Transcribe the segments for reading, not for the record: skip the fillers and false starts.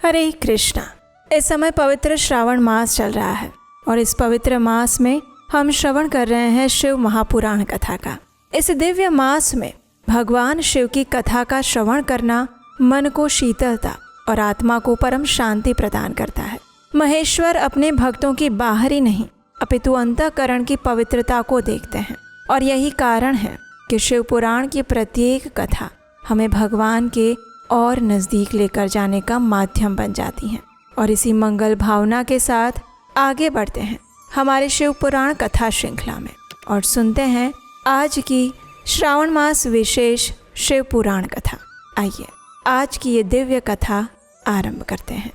हरे कृष्णा। इस समय पवित्र श्रावण मास चल रहा है और इस पवित्र मास में हम श्रवण कर रहे हैं शिव महापुराण कथा का। इस दिव्य मास में भगवान शिव की कथा का श्रवण करना मन को शीतलता और आत्मा को परम शांति प्रदान करता है। महेश्वर अपने भक्तों की बाहरी नहीं अपितु अंतःकरण की पवित्रता को देखते हैं और यही कारण है कि शिव पुराण की प्रत्येक कथा हमें भगवान के और नज़दीक लेकर जाने का माध्यम बन जाती हैं। और इसी मंगल भावना के साथ आगे बढ़ते हैं हमारे शिव पुराण कथा श्रृंखला में और सुनते हैं आज की श्रावण मास विशेष शिव पुराण कथा। आइए आज की ये दिव्य कथा आरंभ करते हैं।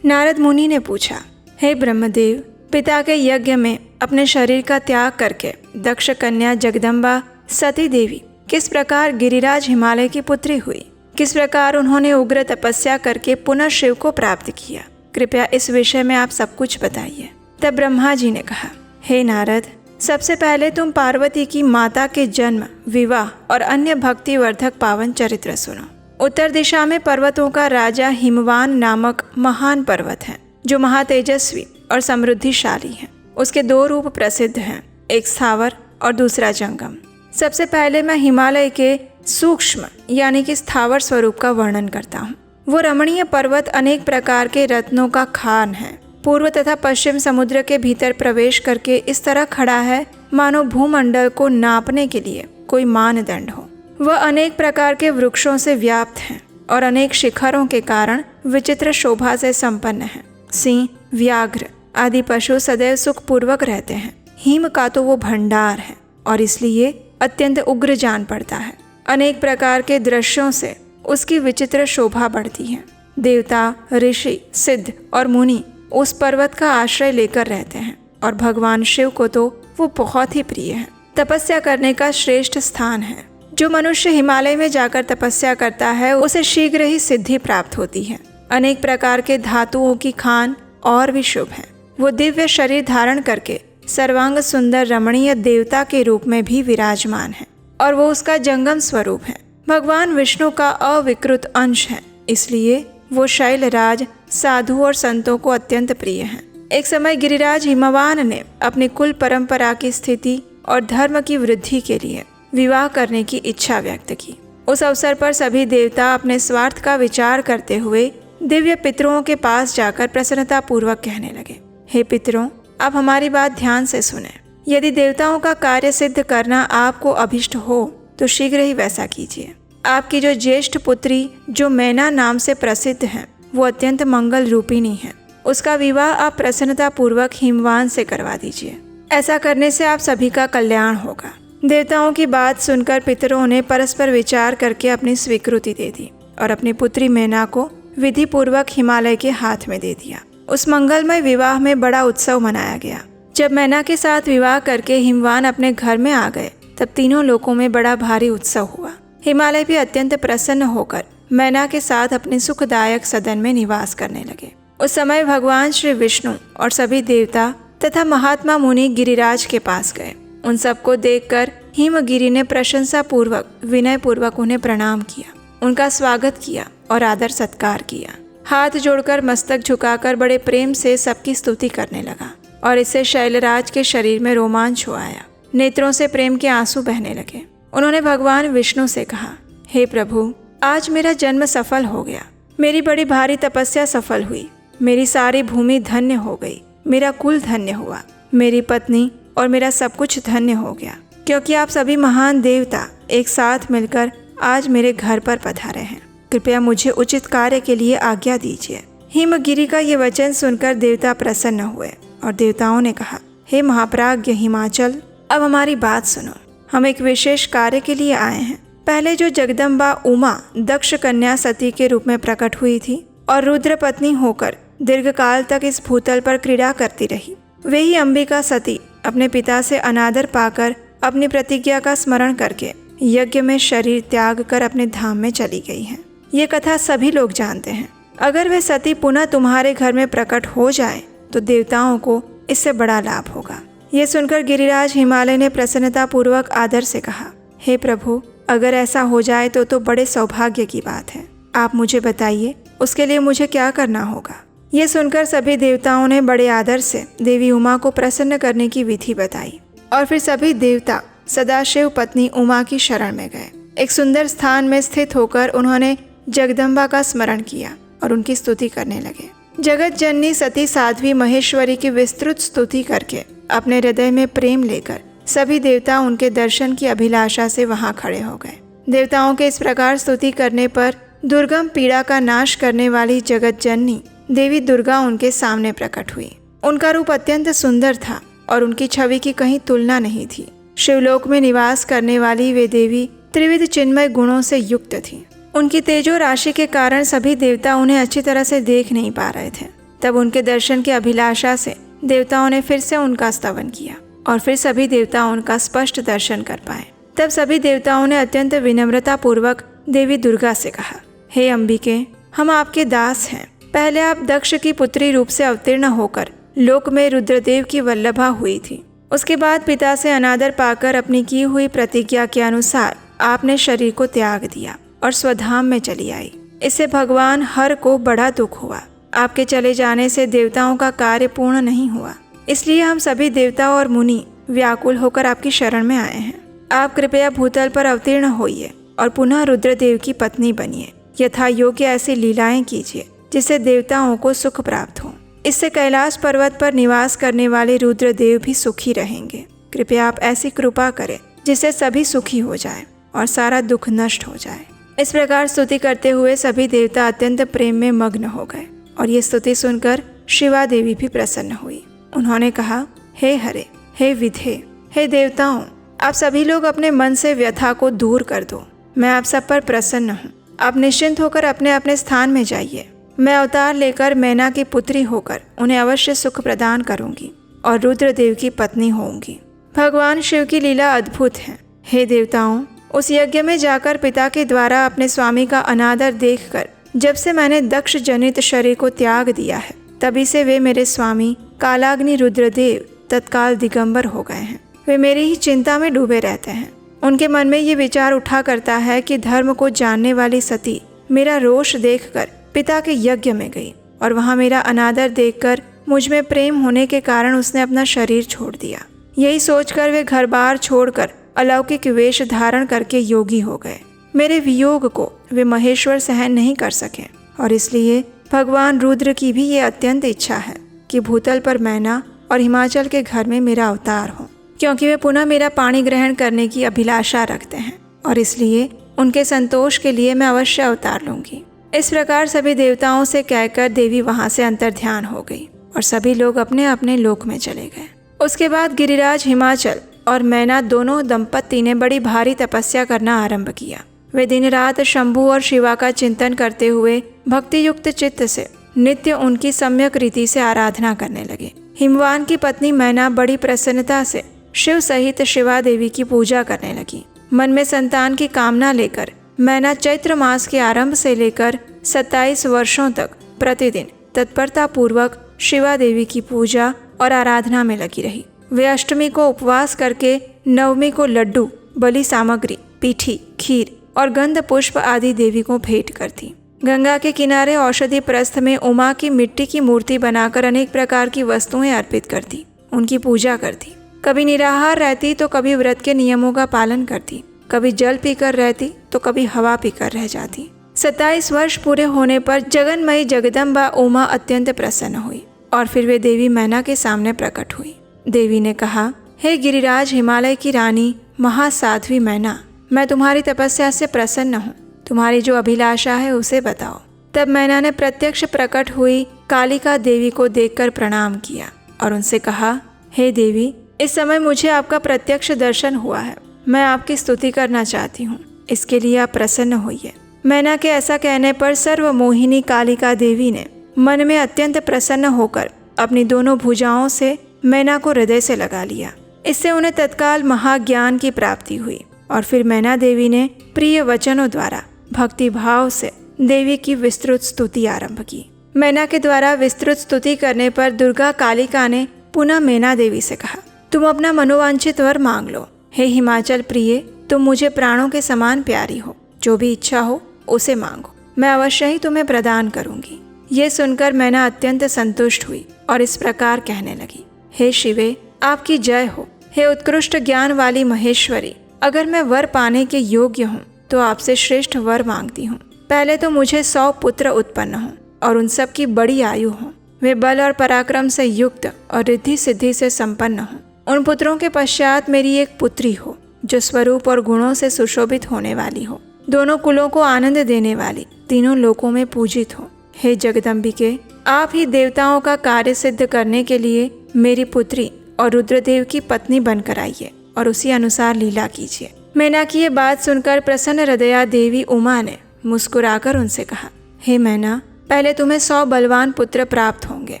नारद मुनि ने पूछा, हे ब्रह्मदेव, पिता के यज्ञ में अपने शरीर का त्याग करके दक्ष कन्या जगदम्बा सती देवी किस प्रकार गिरिराज हिमालय की पुत्री हुई, किस प्रकार उन्होंने उग्र तपस्या करके पुनः शिव को प्राप्त किया, कृपया इस विषय में आप सब कुछ बताइए। तब ब्रह्मा जी ने कहा, हे नारद, सबसे पहले तुम पार्वती की माता के जन्म, विवाह और अन्य भक्ति वर्धक पावन चरित्र सुनो। उत्तर दिशा में पर्वतों का राजा हिमवान नामक महान पर्वत है जो महातेजस्वी और समृद्धिशाली है। उसके दो रूप प्रसिद्ध हैं, एक स्थावर और दूसरा जंगम। सबसे पहले मैं हिमालय के सूक्ष्म यानी कि स्थावर स्वरूप का वर्णन करता हूँ। वो रमणीय पर्वत अनेक प्रकार के रत्नों का खान है। पूर्व तथा पश्चिम समुद्र के भीतर प्रवेश करके इस तरह खड़ा है मानो भूमंडल को नापने के लिए कोई मानदंड हो। वह अनेक प्रकार के वृक्षों से व्याप्त है और अनेक शिखरों के कारण विचित्र शोभा से संपन्न है। सिंह, व्याघ्र आदि पशु सदैव सुखपूर्वक रहते हैं। हिम का तो वो भंडार है और इसलिए अत्यंत उग्र जान पड़ता है। अनेक प्रकार के दृश्यों से उसकी विचित्र शोभा बढ़ती है। देवता, ऋषि, सिद्ध और मुनि उस पर्वत का आश्रय लेकर रहते हैं और भगवान शिव को तो वो बहुत ही प्रिय है। तपस्या करने का श्रेष्ठ स्थान है। जो मनुष्य हिमालय में जाकर तपस्या करता है उसे शीघ्र ही सिद्धि प्राप्त होती है। अनेक प्रकार के धातुओं की खान और भी शुभ है। वो दिव्य शरीर धारण करके सर्वांग सुंदर रमणीय देवता के रूप में भी विराजमान है और वो उसका जंगम स्वरूप है। भगवान विष्णु का अविकृत अंश है, इसलिए वो शैलराज, साधु और संतों को अत्यंत प्रिय है। एक समय गिरिराज हिमवान ने अपनी कुल परंपरा की स्थिति और धर्म की वृद्धि के लिए विवाह करने की इच्छा व्यक्त की। उस अवसर पर सभी देवता अपने स्वार्थ का विचार करते हुए दिव्य पितरों के पास जाकर प्रसन्नता पूर्वक कहने लगे, हे पितरों, आप हमारी बात ध्यान से सुने। यदि देवताओं का कार्य सिद्ध करना आपको अभिष्ट हो तो शीघ्र ही वैसा कीजिए। आपकी जो ज्येष्ठ पुत्री जो मैना नाम से प्रसिद्ध है वो अत्यंत मंगल रूपिणी है। उसका विवाह आप प्रसन्नता पूर्वक हिमवान से करवा दीजिए। ऐसा करने से आप सभी का कल्याण होगा। देवताओं की बात सुनकर पितरों ने परस्पर विचार करके अपनी स्वीकृति दे दी और अपनी पुत्री मैना को विधि पूर्वक हिमालय के हाथ में दे दिया। उस मंगलमय विवाह में बड़ा उत्सव मनाया गया। जब मैना के साथ विवाह करके हिमवान अपने घर में आ गए तब तीनों लोकों में बड़ा भारी उत्सव हुआ। हिमालय भी अत्यंत प्रसन्न होकर मैना के साथ अपने सुखदायक सदन में निवास करने लगे। उस समय भगवान श्री विष्णु और सभी देवता तथा महात्मा मुनि गिरिराज के पास गए। उन सबको देखकर हिमगिरि ने प्रशंसा पूर्वक, विनय पूर्वक उन्हें प्रणाम किया, उनका स्वागत किया और आदर सत्कार किया। हाथ जोड़कर मस्तक झुकाकर बड़े प्रेम से सबकी स्तुति करने लगा और इससे शैलराज के शरीर में रोमांच हो आया। नेत्रों से प्रेम के आंसू बहने लगे। उन्होंने भगवान विष्णु से कहा, हे प्रभु, आज मेरा जन्म सफल हो गया। मेरी बड़ी भारी तपस्या सफल हुई। मेरी सारी भूमि धन्य हो गई। मेरा कुल धन्य हुआ। मेरी पत्नी और मेरा सब कुछ धन्य हो गया, क्योंकि आप सभी महान देवता एक साथ मिलकर आज मेरे घर पर पधारे हैं। कृपया मुझे उचित कार्य के लिए आज्ञा दीजिए। हिमगिरि का ये वचन सुनकर देवता प्रसन्न हुए और देवताओं ने कहा, हे महाप्राज्ञ हिमाचल, अब हमारी बात सुनो। हम एक विशेष कार्य के लिए आए हैं। पहले जो जगदम्बा उमा दक्ष कन्या सती के रूप में प्रकट हुई थी और रुद्र पत्नी होकर दीर्घकाल तक इस भूतल पर क्रीड़ा करती रही, वही अंबिका सती अपने पिता से अनादर पाकर अपनी प्रतिज्ञा का स्मरण करके यज्ञ में शरीर त्याग कर अपने धाम में चली गई है। ये कथा सभी लोग जानते हैं। अगर वे सती पुनः तुम्हारे घर में प्रकट हो जाए तो देवताओं को इससे बड़ा लाभ होगा। ये सुनकर गिरिराज हिमालय ने प्रसन्नता पूर्वक आदर से कहा, हे प्रभु, अगर ऐसा हो जाए तो बड़े सौभाग्य की बात है। आप मुझे बताइए उसके लिए मुझे क्या करना होगा? ये सुनकर सभी देवताओं ने बड़े आदर से देवी उमा को प्रसन्न करने की विधि बताई और फिर सभी देवता सदाशिव पत्नी उमा की शरण में गए। एक सुंदर स्थान में स्थित होकर उन्होंने जगदम्बा का स्मरण किया और उनकी स्तुति करने लगे। जगत जननी सती साध्वी महेश्वरी की विस्तृत स्तुति करके अपने हृदय में प्रेम लेकर सभी देवता उनके दर्शन की अभिलाषा से वहां खड़े हो गए। देवताओं के इस प्रकार स्तुति करने पर दुर्गम पीड़ा का नाश करने वाली जगत जननी देवी दुर्गा उनके सामने प्रकट हुई। उनका रूप अत्यंत सुंदर था और उनकी छवि की कहीं तुलना नहीं थी। शिवलोक में निवास करने वाली वे देवी त्रिविध चिन्मय गुणों से युक्त थी। उनकी तेजो राशि के कारण सभी देवता उन्हें अच्छी तरह से देख नहीं पा रहे थे। तब उनके दर्शन की अभिलाषा से देवताओं ने फिर से उनका स्तवन किया और फिर सभी देवता उनका स्पष्ट दर्शन कर पाए। तब सभी देवताओं ने अत्यंत विनम्रता पूर्वक देवी दुर्गा से कहा, हे अंबिके, हम आपके दास हैं। पहले आप दक्ष की पुत्री रूप से अवतीर्ण होकर लोक में रुद्रदेव की वल्लभा हुई थी। उसके बाद पिता से अनादर पाकर अपनी की हुई प्रतिज्ञा के अनुसार आपने शरीर को त्याग दिया और स्वधाम में चली आई। इससे भगवान हर को बड़ा दुख हुआ। आपके चले जाने से देवताओं का कार्य पूर्ण नहीं हुआ, इसलिए हम सभी देवता और मुनि व्याकुल होकर आपकी शरण में आए हैं। आप कृपया भूतल पर अवतीर्ण होइए और पुनः रुद्रदेव की पत्नी बनिए। यथा योग्य ऐसी लीलाएं कीजिए जिससे देवताओं को सुख प्राप्त हो। इससे कैलाश पर्वत पर निवास करने वाले रुद्रदेव भी सुखी रहेंगे। कृपया आप ऐसी कृपा करें जिससे सभी सुखी हो जाए और सारा दुख नष्ट हो जाए। इस प्रकार स्तुति करते हुए सभी देवता अत्यंत प्रेम में मग्न हो गए और ये स्तुति सुनकर शिवा देवी भी प्रसन्न हुई। उन्होंने कहा, हे हरे, हे विधे, हे देवताओं, आप सभी लोग अपने मन से व्यथा को दूर कर दो। मैं आप सब पर प्रसन्न हूँ। आप निश्चिंत होकर अपने अपने स्थान में जाइए। मैं अवतार लेकर मैना की पुत्री होकर उन्हें अवश्य सुख प्रदान करूंगी और रुद्रदेव की पत्नी होंगी। भगवान शिव की लीला अद्भुत है। हे देवताओं, उस यज्ञ में जाकर पिता के द्वारा अपने स्वामी का अनादर देखकर जब से मैंने दक्ष जनित शरीर को त्याग दिया है, तभी से वे मेरे स्वामी कालाग्नि रुद्रदेव तत्काल दिगंबर हो गए हैं। वे मेरी ही चिंता में डूबे रहते हैं। उनके मन में ये विचार उठा करता है कि धर्म को जानने वाली सती मेरा रोष देखकर पिता के यज्ञ में गई और वहाँ मेरा अनादर देखकर मुझ में प्रेम होने के कारण उसने अपना शरीर छोड़ दिया। यही सोचकर वे घर बार छोड़कर अलौकिक वेश धारण करके योगी हो गए। मेरे वियोग को वे महेश्वर सहन नहीं कर सके और इसलिए भगवान रुद्र की भी ये अत्यंत इच्छा है कि भूतल पर मैना और हिमाचल के घर में मेरा अवतार हो, क्योंकि वे पुनः मेरा पाणी ग्रहण करने की अभिलाषा रखते हैं और इसलिए उनके संतोष के लिए मैं अवश्य अवतार लूंगी। इस प्रकार सभी देवताओं से कहकर देवी वहां से अंतर्ध्यान हो गई और सभी लोग अपने अपने लोक में चले गए। उसके बाद गिरिराज हिमाचल और मैना दोनों दंपत्ति ने बड़ी भारी तपस्या करना आरंभ किया। वे दिन रात शंभु और शिवा का चिंतन करते हुए भक्ति युक्त चित्त से नित्य उनकी सम्यक रीति से आराधना करने लगे। हिमवान की पत्नी मैना बड़ी प्रसन्नता से शिव सहित शिवा देवी की पूजा करने लगी। मन में संतान की कामना लेकर मैना चैत्र मास के आरंभ से लेकर 27 वर्षों तक प्रतिदिन तत्परता पूर्वक शिवा देवी की पूजा और आराधना में लगी रही। वे अष्टमी को उपवास करके नवमी को लड्डू, बलि सामग्री, पीठी, खीर और गंध पुष्प आदि देवी को भेंट करती। गंगा के किनारे औषधि प्रस्थ में उमा की मिट्टी की मूर्ति बनाकर अनेक प्रकार की वस्तुएं अर्पित करती, उनकी पूजा करती। कभी निराहार रहती तो कभी व्रत के नियमों का पालन करती, कभी जल पीकर रहती तो कभी हवा पीकर रह जाती। 27 वर्ष पूरे होने पर जगन्मयी जगदम्बा उमा अत्यंत प्रसन्न हुई और फिर वे देवी मैना के सामने प्रकट हुई। देवी ने कहा, हे गिरिराज हिमालय की रानी महासाध्वी मैना, मैं तुम्हारी तपस्या से प्रसन्न हूँ। तुम्हारी जो अभिलाषा है उसे बताओ। तब मैना ने प्रत्यक्ष प्रकट हुई कालिका देवी को देखकर प्रणाम किया और उनसे कहा, हे देवी, इस समय मुझे आपका प्रत्यक्ष दर्शन हुआ है। मैं आपकी स्तुति करना चाहती हूँ, इसके लिए आप प्रसन्न होइए। मैना के ऐसा कहने पर सर्वमोहिनी कालिका देवी ने मन में अत्यंत प्रसन्न होकर अपनी दोनों भुजाओं से मैना को हृदय से लगा लिया। इससे उन्हें तत्काल महाज्ञान की प्राप्ति हुई और फिर मैना देवी ने प्रिय वचनों द्वारा भक्ति भाव से देवी की विस्तृत स्तुति आरंभ की। मैना के द्वारा विस्तृत स्तुति करने पर दुर्गा कालिका ने पुनः मैना देवी से कहा, तुम अपना मनोवांछित वर मांग लो। हे हिमाचल प्रिय, तुम मुझे प्राणों के समान प्यारी हो, जो भी इच्छा हो उसे मांगो। मैं अवश्य ही तुम्हें प्रदान करूंगी। ये सुनकर मैना अत्यंत संतुष्ट हुई और इस प्रकार कहने लगी, हे शिवे, आपकी जय हो। हे उत्कृष्ट ज्ञान वाली महेश्वरी, अगर मैं वर पाने के योग्य हूँ तो आपसे श्रेष्ठ वर मांगती हूँ। पहले तो मुझे 100 पुत्र उत्पन्न हों और उन सब की बड़ी आयु हो, वे बल और पराक्रम से युक्त और रिद्धि सिद्धि से संपन्न हों। उन पुत्रों के पश्चात मेरी एक पुत्री हो जो स्वरूप और गुणों से सुशोभित होने वाली हो, दोनों कुलों को आनंद देने वाली, तीनों लोकों में पूजित हो। हे जगदम्बिके, आप ही देवताओं का कार्य सिद्ध करने के लिए मेरी पुत्री और रुद्रदेव की पत्नी बनकर आइए और उसी अनुसार लीला कीजिए। मैना की ये बात सुनकर प्रसन्न हृदया देवी उमा ने मुस्कुराकर उनसे कहा, हे मैना, पहले तुम्हें 100 बलवान पुत्र प्राप्त होंगे।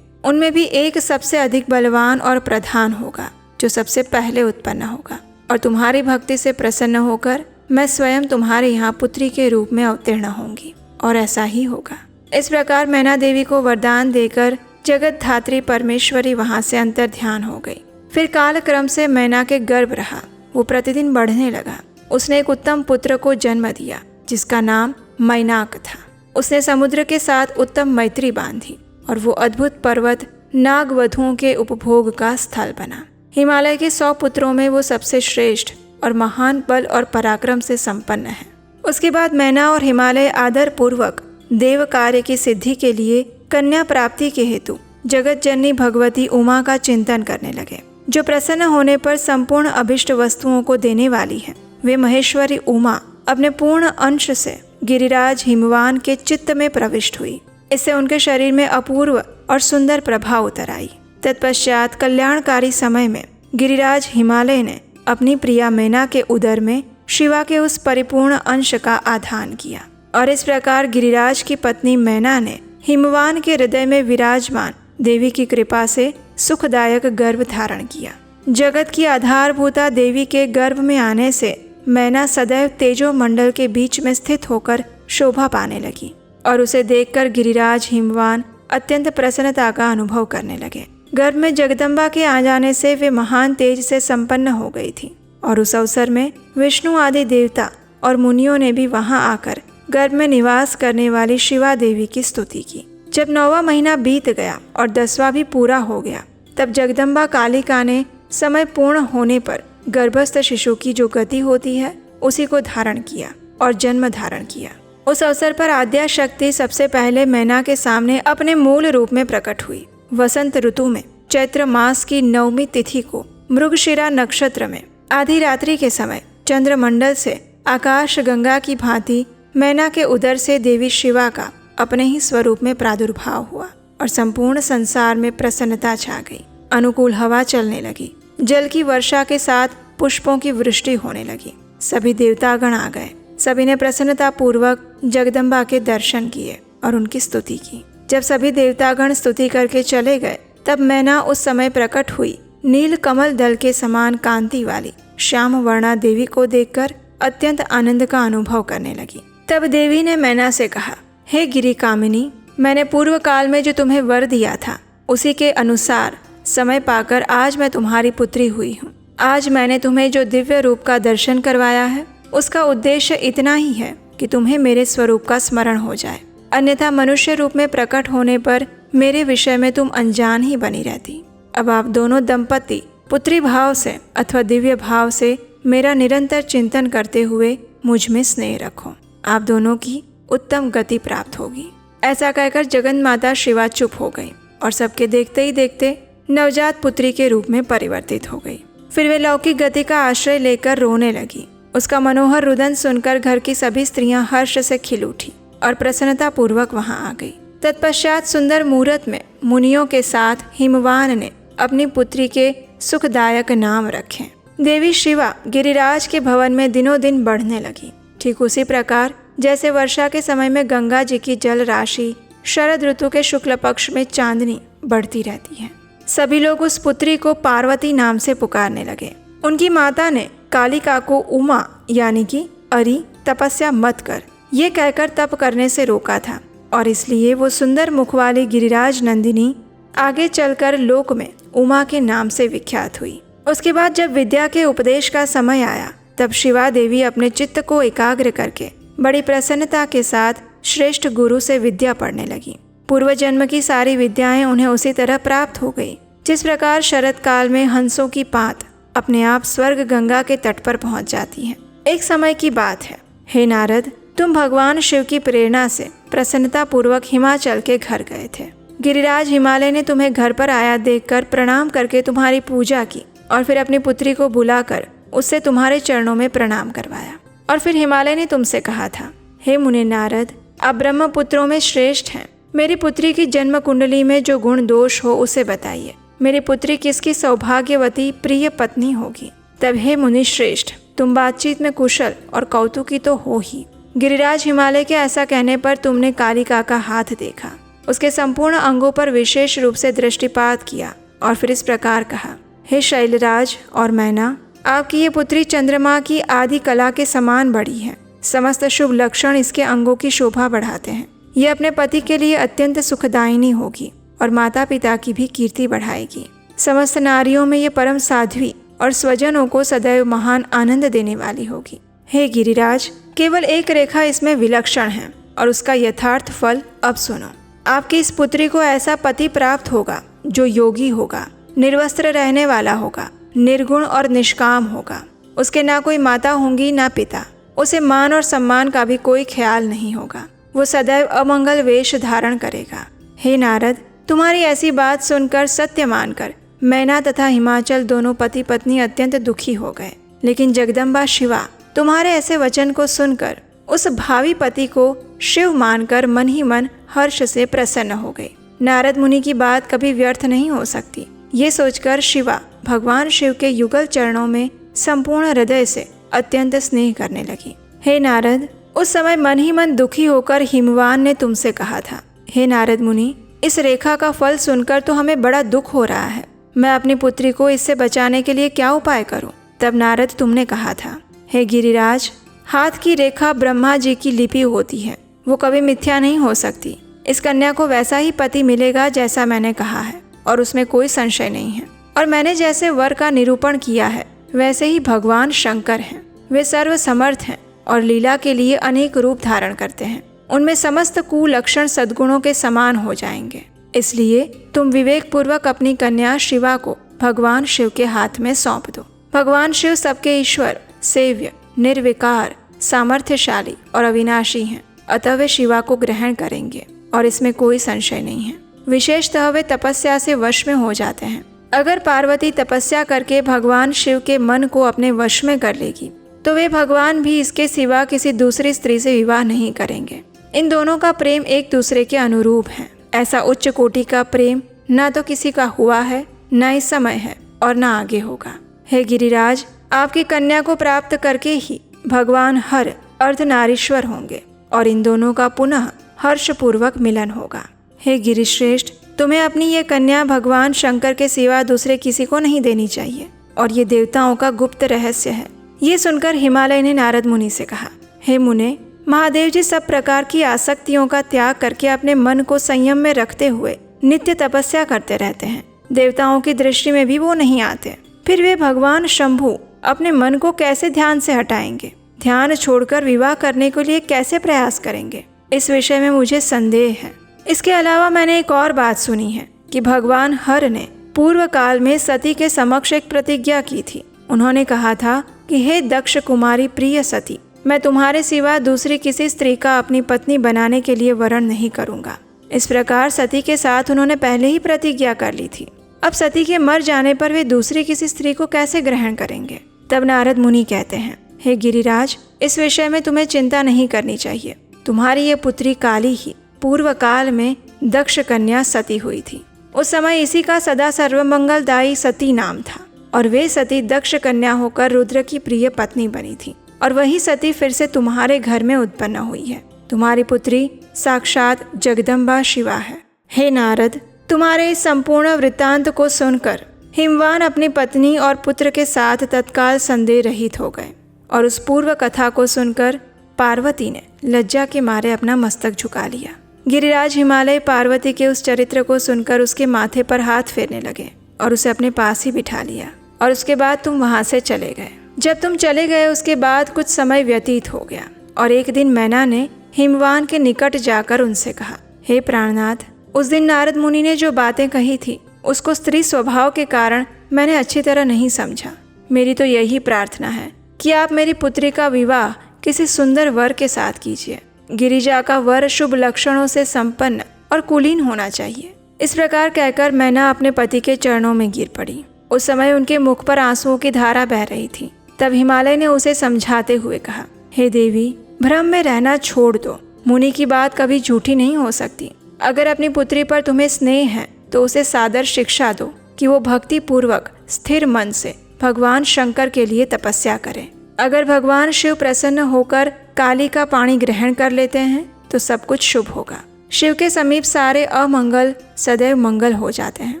उनमें भी एक सबसे अधिक बलवान और प्रधान होगा जो सबसे पहले उत्पन्न होगा, और तुम्हारी भक्ति से प्रसन्न होकर मैं स्वयं तुम्हारे यहाँ पुत्री के रूप में अवतीर्ण होंगी, और ऐसा ही होगा। इस प्रकार मैना देवी को वरदान देकर जगत धात्री परमेश्वरी वहाँ से अंतर ध्यान हो गई। फिर काल क्रम से मैना के गर्भ रहा, वो प्रतिदिन बढ़ने लगा। उसने एक उत्तम पुत्र को जन्म दिया जिसका नाम मैनाक था। उसने समुद्र के साथ उत्तम मैत्री बांधी और वो अद्भुत पर्वत नागवधुओं के उपभोग का स्थल बना। हिमालय के 100 पुत्रों में वो सबसे श्रेष्ठ और महान बल और पराक्रम से संपन्न है। उसके बाद मैना और हिमालय आदर पूर्वक देव कार्य की सिद्धि के लिए कन्या प्राप्ति के हेतु जगत जननी भगवती उमा का चिंतन करने लगे, जो प्रसन्न होने पर संपूर्ण अभिष्ट वस्तुओं को देने वाली है। वे महेश्वरी उमा अपने पूर्ण अंश से गिरिराज हिमवान के चित्त में प्रविष्ट हुई। इससे उनके शरीर में अपूर्व और सुंदर प्रभा उतर आई। तत्पश्चात कल्याणकारी समय में गिरिराज हिमालय ने अपनी प्रिया मैना के उदर में शिवा के उस परिपूर्ण अंश का आधान किया, और इस प्रकार गिरिराज की पत्नी मैना ने हिमवान के हृदय में विराजमान देवी की कृपा से सुखदायक गर्भ धारण किया। जगत की आधारभूता देवी के गर्भ में आने से मैना सदैव तेजो मंडल के बीच में स्थित होकर शोभा पाने लगी, और उसे देखकर गिरिराज हिमवान अत्यंत प्रसन्नता का अनुभव करने लगे। गर्भ में जगदम्बा के आ जाने से वे महान तेज से संपन्न हो गई थी, और उस अवसर में विष्णु आदि देवता और मुनियों ने भी वहां आकर गर्भ में निवास करने वाली शिवा देवी की स्तुति की। जब 9वां महीना बीत गया और 10वां भी पूरा हो गया, तब जगदम्बा कालिका ने समय पूर्ण होने पर गर्भस्थ शिशु की जो गति होती है उसी को धारण किया और जन्म धारण किया। उस अवसर पर आद्या शक्ति सबसे पहले मैना के सामने अपने मूल रूप में प्रकट हुई। वसंत ऋतु में चैत्र मास की 9वीं तिथि को मृगशिरा नक्षत्र में आधी रात्रि के समय चंद्रमंडल से आकाश गंगा की भांति मैना के उदर से देवी शिवा का अपने ही स्वरूप में प्रादुर्भाव हुआ, और संपूर्ण संसार में प्रसन्नता छा गई। अनुकूल हवा चलने लगी, जल की वर्षा के साथ पुष्पों की वृष्टि होने लगी। सभी देवतागण आ गए। सभी ने प्रसन्नता पूर्वक जगदम्बा के दर्शन किए और उनकी स्तुति की। जब सभी देवतागण स्तुति करके चले गए, तब मैना उस समय प्रकट हुई नील कमल दल के समान कांति वाली श्याम वर्णा देवी को देखकर अत्यंत आनंद का अनुभव करने लगी। तब देवी ने मैना से कहा, हे गिरि कामिनी, मैंने पूर्व काल में जो तुम्हें वर दिया था उसी के अनुसार समय पाकर आज मैं तुम्हारी पुत्री हुई हूँ। आज मैंने तुम्हें जो दिव्य रूप का दर्शन करवाया है उसका उद्देश्य इतना ही है कि तुम्हें मेरे स्वरूप का स्मरण हो जाए, अन्यथा मनुष्य रूप में प्रकट होने पर मेरे विषय में तुम अनजान ही बनी रहती। अब आप दोनों दंपति पुत्री भाव से अथवा दिव्य भाव से मेरा निरंतर चिंतन करते हुए मुझ में स्नेह रखो, आप दोनों की उत्तम गति प्राप्त होगी। ऐसा कहकर जगन माता शिवा चुप हो गई और सबके देखते ही देखते नवजात पुत्री के रूप में परिवर्तित हो गई। फिर वे लौकिक गति का आश्रय लेकर रोने लगी। उसका मनोहर रुदन सुनकर घर की सभी स्त्रियां हर्ष से खिल उठी और प्रसन्नता पूर्वक वहां आ गई। तत्पश्चात सुंदर मुहूर्त में मुनियों के साथ हिमवान ने अपनी पुत्री के सुखदायक नाम रखे। देवी शिवा गिरिराज के भवन में दिनों दिन बढ़ने लगी। ठीक उसी प्रकार जैसे वर्षा के समय में गंगा जी की जल राशि शरद ऋतु के शुक्ल पक्ष में चांदनी बढ़ती रहती है। सभी लोग उस पुत्री को पार्वती नाम से पुकारने लगे। उनकी माता ने कालिका को उमा यानी कि अरि तपस्या मत कर ये कहकर तप करने से रोका था, और इसलिए वो सुंदर मुख वाली गिरिराज नंदिनी आगे चलकर लोक में उमा के नाम से विख्यात हुई। उसके बाद जब विद्या के उपदेश का समय आया, तब शिवा देवी अपने चित्त को एकाग्र करके बड़ी प्रसन्नता के साथ श्रेष्ठ गुरु से विद्या पढ़ने लगी। पूर्व जन्म की सारी विद्याएं उन्हें उसी तरह प्राप्त हो गई जिस प्रकार शरद काल में हंसों की पात अपने आप स्वर्ग गंगा के तट पर पहुंच जाती है। एक समय की बात है, हे नारद, तुम भगवान शिव की प्रेरणा से प्रसन्नता पूर्वक हिमाचल के घर गए थे। गिरिराज हिमालय ने तुम्हें घर पर आया देखकर प्रणाम करके तुम्हारी पूजा की और फिर अपनी पुत्री को बुलाकर उससे तुम्हारे चरणों में प्रणाम करवाया। और फिर हिमालय ने तुमसे कहा था, हे मुनि नारद, आप ब्रह्मपुत्रों में श्रेष्ठ हैं। मेरी पुत्री की जन्म कुंडली में जो गुण दोष हो उसे बताइए। मेरी पुत्री किसकी सौभाग्यवती प्रिय पत्नी होगी। तब हे मुनि श्रेष्ठ, तुम बातचीत में कुशल और कौतुकी तो हो ही। गिरिराज हिमालय के ऐसा कहने पर तुमने कालिका का हाथ देखा, उसके संपूर्ण अंगों पर विशेष रूप से दृष्टिपात किया और फिर इस प्रकार कहा, हे शैलराज और मैना, आपकी ये पुत्री चंद्रमा की आदि कला के समान बड़ी है। समस्त शुभ लक्षण इसके अंगों की शोभा बढ़ाते हैं। ये अपने पति के लिए अत्यंत सुखदायिनी होगी और माता पिता की भी कीर्ति बढ़ाएगी। समस्त नारियों में ये परम साध्वी और स्वजनों को सदैव महान आनंद देने वाली होगी। हे गिरिराज, केवल एक रेखा इसमें विलक्षण है और उसका यथार्थ फल अब सुनो। आपकी इस पुत्री को ऐसा पति प्राप्त होगा जो योगी होगा, निर्वस्त्र रहने वाला होगा, निर्गुण और निष्काम होगा। उसके ना कोई माता होंगी ना पिता। उसे मान और सम्मान का भी कोई ख्याल नहीं होगा। वो सदैव अमंगल वेश धारण करेगा। हे नारद, तुम्हारी ऐसी बात सुनकर सत्य मानकर मैना तथा हिमाचल दोनों पति पत्नी अत्यंत दुखी हो गए। लेकिन जगदम्बा शिवा तुम्हारे ऐसे वचन को सुनकर उस भावी पति को शिव मानकर मन ही मन हर्ष से प्रसन्न हो गई। नारद मुनि की बात कभी व्यर्थ नहीं हो सकती, ये सोचकर शिवा भगवान शिव के युगल चरणों में संपूर्ण हृदय से अत्यंत स्नेह करने लगी। हे नारद, उस समय मन ही मन दुखी होकर हिमवान ने तुमसे कहा था, हे नारद मुनि, इस रेखा का फल सुनकर तो हमें बड़ा दुख हो रहा है। मैं अपनी पुत्री को इससे बचाने के लिए क्या उपाय करूं? तब नारद तुमने कहा था, हे गिरिराज, हाथ की रेखा ब्रह्मा जी की लिपि होती है, वो कभी मिथ्या नहीं हो सकती। इस कन्या को वैसा ही पति मिलेगा जैसा मैंने कहा है और उसमें कोई संशय नहीं है। और मैंने जैसे वर का निरूपण किया है वैसे ही भगवान शंकर हैं। वे सर्व समर्थ हैं और लीला के लिए अनेक रूप धारण करते हैं। उनमें समस्त कुलक्षण सद्गुणों के समान हो जाएंगे। इसलिए तुम विवेक पूर्वक अपनी कन्या शिवा को भगवान शिव के हाथ में सौंप दो। भगवान शिव सबके ईश्वर, सेव्य, निर्विकार, सामर्थ्यशाली और अविनाशी हैं। अतः वे शिवा को ग्रहण करेंगे और इसमें कोई संशय नहीं है। विशेषतः वे तपस्या से वश में हो जाते हैं। अगर पार्वती तपस्या करके भगवान शिव के मन को अपने वश में कर लेगी तो वे भगवान भी इसके सिवा किसी दूसरी स्त्री से विवाह नहीं करेंगे। इन दोनों का प्रेम एक दूसरे के अनुरूप है। ऐसा उच्च कोटि का प्रेम न तो किसी का हुआ है, न इस समय है और न आगे होगा। हे गिरिराज, आपकी कन्या को प्राप्त करके ही भगवान हर अर्धनारीश्वर होंगे और इन दोनों का पुनः हर्षपूर्वक मिलन होगा। हे गिरिश्रेष्ठ, तुम्हें अपनी ये कन्या भगवान शंकर के सिवा दूसरे किसी को नहीं देनी चाहिए और ये देवताओं का गुप्त रहस्य है। ये सुनकर हिमालय ने नारद मुनि से कहा, हे मुने, महादेव जी सब प्रकार की आसक्तियों का त्याग करके अपने मन को संयम में रखते हुए नित्य तपस्या करते रहते हैं। देवताओं की दृष्टि में भी वो नहीं आते। फिर वे भगवान शंभु अपने मन को कैसे ध्यान से हटाएंगे? ध्यान छोड़कर विवाह करने के लिए कैसे प्रयास करेंगे? इस विषय में मुझे संदेह है। इसके अलावा मैंने एक और बात सुनी है कि भगवान हर ने पूर्व काल में सती के समक्ष एक प्रतिज्ञा की थी। उन्होंने कहा था कि हे दक्ष कुमारी प्रिय सती, मैं तुम्हारे सिवा दूसरी किसी स्त्री का अपनी पत्नी बनाने के लिए वरण नहीं करूंगा। इस प्रकार सती के साथ उन्होंने पहले ही प्रतिज्ञा कर ली थी। अब सती के मर जाने पर वे दूसरी किसी स्त्री को कैसे ग्रहण करेंगे? तब नारद मुनि कहते हैं, हे गिरिराज, इस विषय में तुम्हें चिंता नहीं करनी चाहिए। तुम्हारी ये पुत्री काली ही पूर्व काल में दक्ष कन्या सती हुई थी। उस समय इसी का सदा सर्वमंगलदायी सती नाम था और वे सती दक्ष कन्या होकर रुद्र की प्रिय पत्नी बनी थी और वही सती फिर से तुम्हारे घर में उत्पन्न हुई है। तुम्हारी पुत्री साक्षात जगदम्बा शिवा है। हे नारद, तुम्हारे इस संपूर्ण वृत्तांत को सुनकर हिमवान अपनी पत्नी और पुत्र के साथ तत्काल संदेह रहित हो गए और उस पूर्व कथा को सुनकर पार्वती ने लज्जा के मारे अपना मस्तक झुका लिया। गिरिराज हिमालय पार्वती के उस चरित्र को सुनकर उसके माथे पर हाथ फेरने लगे और उसे अपने पास ही बिठा लिया और उसके बाद तुम वहां से चले गए। जब तुम चले गए उसके बाद कुछ समय व्यतीत हो गया और एक दिन मैना ने हिमवान के निकट जाकर उनसे कहा, हे प्राणनाथ, उस दिन नारद मुनि ने जो बातें कही थी उसको स्त्री स्वभाव के कारण मैंने अच्छी तरह नहीं समझा। मेरी तो यही प्रार्थना है कि आप मेरी पुत्री का विवाह किसी सुंदर वर के साथ कीजिए। गिरिजा का वर शुभ लक्षणों से संपन्न और कुलीन होना चाहिए। इस प्रकार कहकर मैना अपने पति के चरणों में गिर पड़ी। उस समय उनके मुख पर आंसुओं की धारा बह रही थी। तब हिमालय ने उसे समझाते हुए कहा, हे देवी, भ्रम में रहना छोड़ दो। मुनि की बात कभी झूठी नहीं हो सकती। अगर अपनी पुत्री पर तुम्हें स्नेह है तो उसे सादर शिक्षा दो कि वो भक्ति पूर्वक स्थिर मन से भगवान शंकर के लिए तपस्या करे। अगर भगवान शिव प्रसन्न होकर काली का पानी ग्रहण कर लेते हैं तो सब कुछ शुभ होगा। शिव के समीप सारे अमंगल सदैव मंगल हो जाते हैं।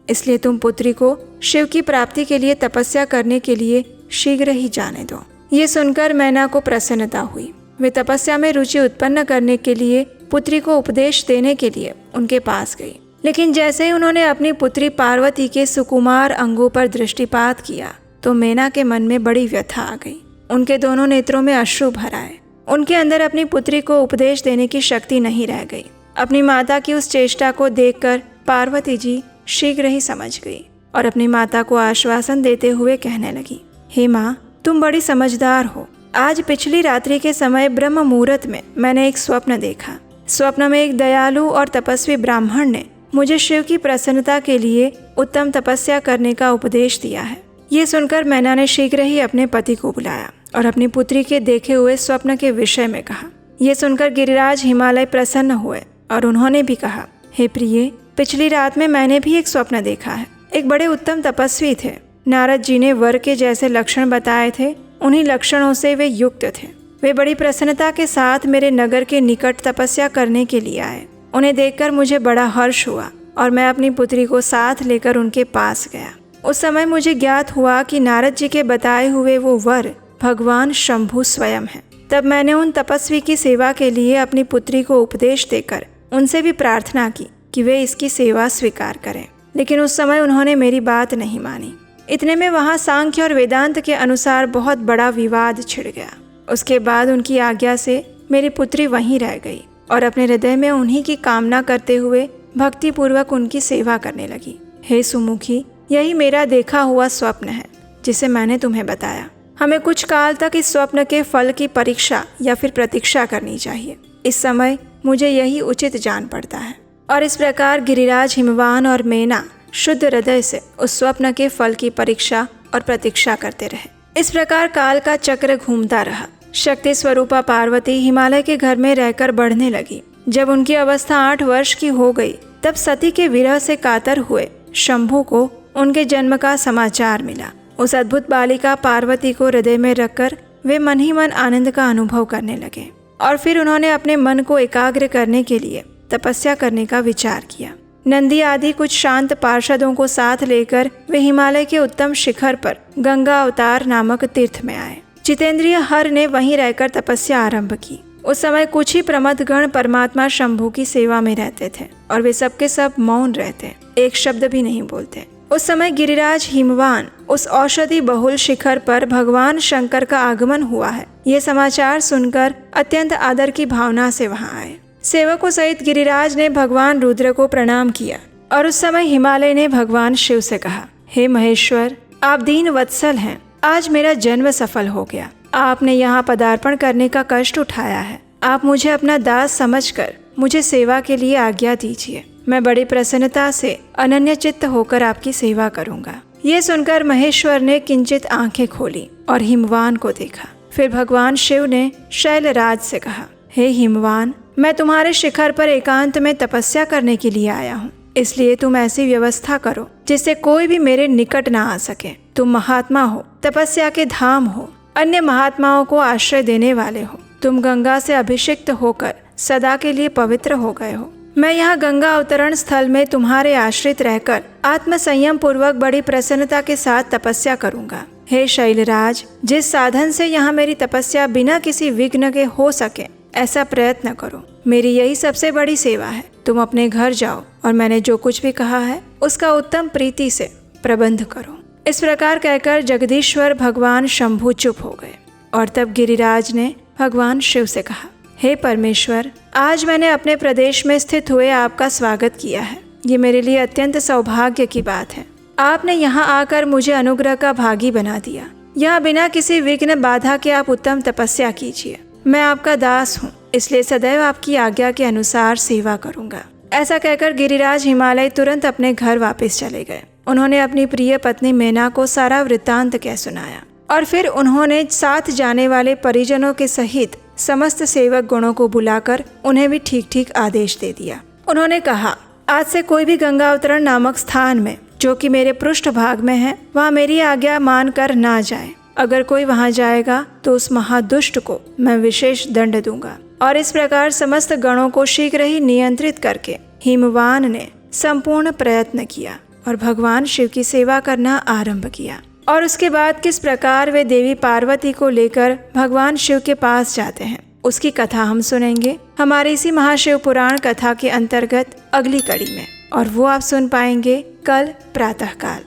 इसलिए तुम पुत्री को शिव की प्राप्ति के लिए तपस्या करने के लिए शीघ्र ही जाने दो। ये सुनकर मैना को प्रसन्नता हुई। वे तपस्या में रुचि उत्पन्न करने के लिए पुत्री को उपदेश देने के लिए उनके पास गई। लेकिन जैसे ही उन्होंने अपनी पुत्री पार्वती के सुकुमार अंगों पर दृष्टिपात किया तो मैना के मन में बड़ी व्यथा आ गई। उनके दोनों नेत्रों में अश्रु भर आए। उनके अंदर अपनी पुत्री को उपदेश देने की शक्ति नहीं रह गई। अपनी माता की उस चेष्टा को देखकर पार्वती जी शीघ्र ही समझ गई और अपनी माता को आश्वासन देते हुए कहने लगी, हे माँ, तुम बड़ी समझदार हो। आज पिछली रात्रि के समय ब्रह्म मुहूर्त में मैंने एक स्वप्न देखा। स्वप्न में एक दयालु और तपस्वी ब्राह्मण ने मुझे शिव की प्रसन्नता के लिए उत्तम तपस्या करने का उपदेश दिया है। ये सुनकर मैना ने शीघ्र ही अपने पति को बुलाया और अपनी पुत्री के देखे हुए स्वप्न के विषय में कहा। ये सुनकर गिरिराज हिमालय प्रसन्न हुए और उन्होंने भी कहा, हे प्रिय, पिछली रात में मैंने भी एक स्वप्न देखा है। एक बड़े उत्तम तपस्वी थे। नारद जी ने वर के जैसे लक्षण बताए थे, उन्हीं लक्षणों से वे युक्त थे। वे बड़ी प्रसन्नता के साथ मेरे नगर के निकट तपस्या करने के लिए आए। उन्हें देखकर मुझे बड़ा हर्ष हुआ और मैं अपनी पुत्री को साथ लेकर उनके पास गया। उस समय मुझे ज्ञात हुआ कि नारद जी के बताए हुए वो वर भगवान शंभु स्वयं है। तब मैंने उन तपस्वी की सेवा के लिए अपनी पुत्री को उपदेश देकर उनसे भी प्रार्थना की कि वे इसकी सेवा स्वीकार करें। लेकिन उस समय उन्होंने मेरी बात नहीं मानी। इतने में वहाँ सांख्य और वेदांत के अनुसार बहुत बड़ा विवाद छिड़ गया। उसके बाद उनकी आज्ञा से मेरी पुत्री वहीं रह गई और अपने हृदय में उन्हीं की कामना करते हुए भक्ति पूर्वक उनकी सेवा करने लगी। हे सुमुखी, यही मेरा देखा हुआ स्वप्न है जिसे मैंने तुम्हें बताया। हमें कुछ काल तक इस स्वप्न के फल की परीक्षा या फिर प्रतीक्षा करनी चाहिए। इस समय मुझे यही उचित जान पड़ता है। और इस प्रकार गिरिराज हिमवान और मैना शुद्ध हृदय से उस स्वप्न के फल की परीक्षा और प्रतीक्षा करते रहे। इस प्रकार काल का चक्र घूमता रहा। शक्ति स्वरूपा पार्वती हिमालय के घर में रहकर बढ़ने लगी। जब उनकी अवस्था 8 वर्ष की हो गई तब सती के विरह से कातर हुए शंभु को उनके जन्म का समाचार मिला। उस अद्भुत बालिका पार्वती को हृदय में रखकर वे मन ही मन आनंद का अनुभव करने लगे और फिर उन्होंने अपने मन को एकाग्र करने के लिए तपस्या करने का विचार किया। नंदी आदि कुछ शांत पार्षदों को साथ लेकर वे हिमालय के उत्तम शिखर पर गंगा अवतार नामक तीर्थ में आए। जितेंद्रिय हर ने वहीं रहकर तपस्या आरंभ की। उस समय कुछ ही प्रमथगण परमात्मा शंभु की सेवा में रहते थे और वे सबके सब मौन रहते, एक शब्द भी नहीं बोलते। उस समय गिरिराज हिमवान उस औषधि बहुल शिखर पर भगवान शंकर का आगमन हुआ है ये समाचार सुनकर अत्यंत आदर की भावना से वहां आए। सेवकों सहित गिरिराज ने भगवान रुद्र को प्रणाम किया और उस समय हिमालय ने भगवान शिव से कहा, हे महेश्वर, आप दीन वत्सल हैं। आज मेरा जन्म सफल हो गया। आपने यहाँ पदार्पण करने का कष्ट उठाया है। आप मुझे अपना दास समझकर मुझे सेवा के लिए आज्ञा दीजिए। मैं बड़ी प्रसन्नता से अनन्य चित्त होकर आपकी सेवा करूंगा। ये सुनकर महेश्वर ने किंचित आंखें खोली और हिमवान को देखा। फिर भगवान शिव ने शैलराज से कहा, हे हिमवान, मैं तुम्हारे शिखर पर एकांत में तपस्या करने के लिए आया हूँ। इसलिए तुम ऐसी व्यवस्था करो जिससे कोई भी मेरे निकट ना आ सके। तुम महात्मा हो, तपस्या के धाम हो, अन्य महात्माओं को आश्रय देने वाले हो। तुम गंगा से अभिषिक्त होकर सदा के लिए पवित्र हो गए हो। मैं यहाँ गंगा अवतरण स्थल में तुम्हारे आश्रित रहकर आत्म संयम पूर्वक बड़ी प्रसन्नता के साथ तपस्या करूंगा। हे शैलराज, जिस साधन से यहाँ मेरी तपस्या बिना किसी विघ्न के हो सके ऐसा प्रयत्न करो। मेरी यही सबसे बड़ी सेवा है। तुम अपने घर जाओ और मैंने जो कुछ भी कहा है उसका उत्तम प्रीति से प्रबंध करो। इस प्रकार कहकर जगदीश्वर भगवान शंभु चुप हो गए और तब गिरिराज ने भगवान शिव से कहा, हे परमेश्वर, आज मैंने अपने प्रदेश में स्थित हुए आपका स्वागत किया है। ये मेरे लिए अत्यंत सौभाग्य की बात है। आपने यहाँ आकर मुझे अनुग्रह का भागी बना दिया। यहाँ बिना किसी विघ्न बाधा के आप उत्तम तपस्या कीजिए। मैं आपका दास हूँ, इसलिए सदैव आपकी आज्ञा के अनुसार सेवा करूँगा। ऐसा कहकर गिरिराज हिमालय तुरंत अपने घर वापस चले गए। उन्होंने अपनी प्रिय पत्नी मैना को सारा वृत्तांत कह सुनाया और फिर उन्होंने साथ जाने वाले परिजनों के सहित समस्त सेवक गणों को बुलाकर उन्हें भी ठीक ठीक आदेश दे दिया। उन्होंने कहा, आज से कोई भी गंगा अवतरण नामक स्थान में, जो कि मेरे पृष्ठ भाग में है, वहाँ मेरी आज्ञा मानकर ना जाए। अगर कोई वहाँ जाएगा तो उस महादुष्ट को मैं विशेष दंड दूंगा। और इस प्रकार समस्त गणों को शीघ्र ही नियंत्रित करके हिमवान ने संपूर्ण प्रयत्न किया और भगवान शिव की सेवा करना आरंभ किया। और उसके बाद किस प्रकार वे देवी पार्वती को लेकर भगवान शिव के पास जाते हैं, उसकी कथा हम सुनेंगे हमारी इसी महाशिव पुराण कथा के अंतर्गत अगली कड़ी में, और वो आप सुन पाएंगे कल प्रातःकाल।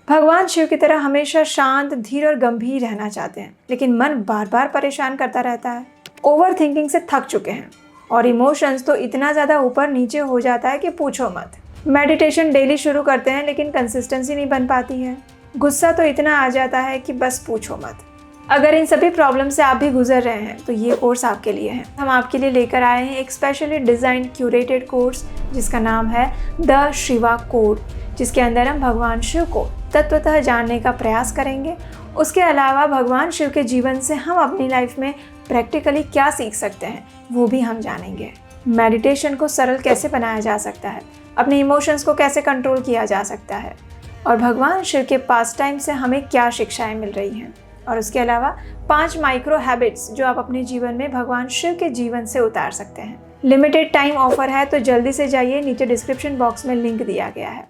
भगवान शिव की तरह हमेशा शांत, धीर और गंभीर रहना चाहते हैं, लेकिन मन बार बार परेशान करता रहता है। ओवर थिंकिंग से थक चुके हैं और इमोशंस तो इतना ज़्यादा ऊपर नीचे हो जाता है कि पूछो मत। मेडिटेशन डेली शुरू करते हैं लेकिन कंसिस्टेंसी नहीं बन पाती है। गुस्सा तो इतना आ जाता है कि बस पूछो मत। अगर इन सभी प्रॉब्लम से आप भी गुजर रहे हैं तो ये कोर्स आपके लिए है। हम आपके लिए लेकर आए हैं एक स्पेशली डिज़ाइन क्यूरेटेड कोर्स जिसका नाम है द शिवा कोड, जिसके अंदर हम भगवान शिव को तत्वतः जानने का प्रयास करेंगे। उसके अलावा भगवान शिव के जीवन से हम अपनी लाइफ में प्रैक्टिकली क्या सीख सकते हैं वो भी हम जानेंगे। मेडिटेशन को सरल कैसे बनाया जा सकता है, अपने इमोशंस को कैसे कंट्रोल किया जा सकता है, और भगवान शिव के पास टाइम से हमें क्या शिक्षाएं मिल रही हैं। और उसके अलावा 5 माइक्रो हैबिट्स जो आप अपने जीवन में भगवान शिव के जीवन से उतार सकते हैं। लिमिटेड टाइम ऑफर है तो जल्दी से जाइए, नीचे डिस्क्रिप्शन बॉक्स में लिंक दिया गया है।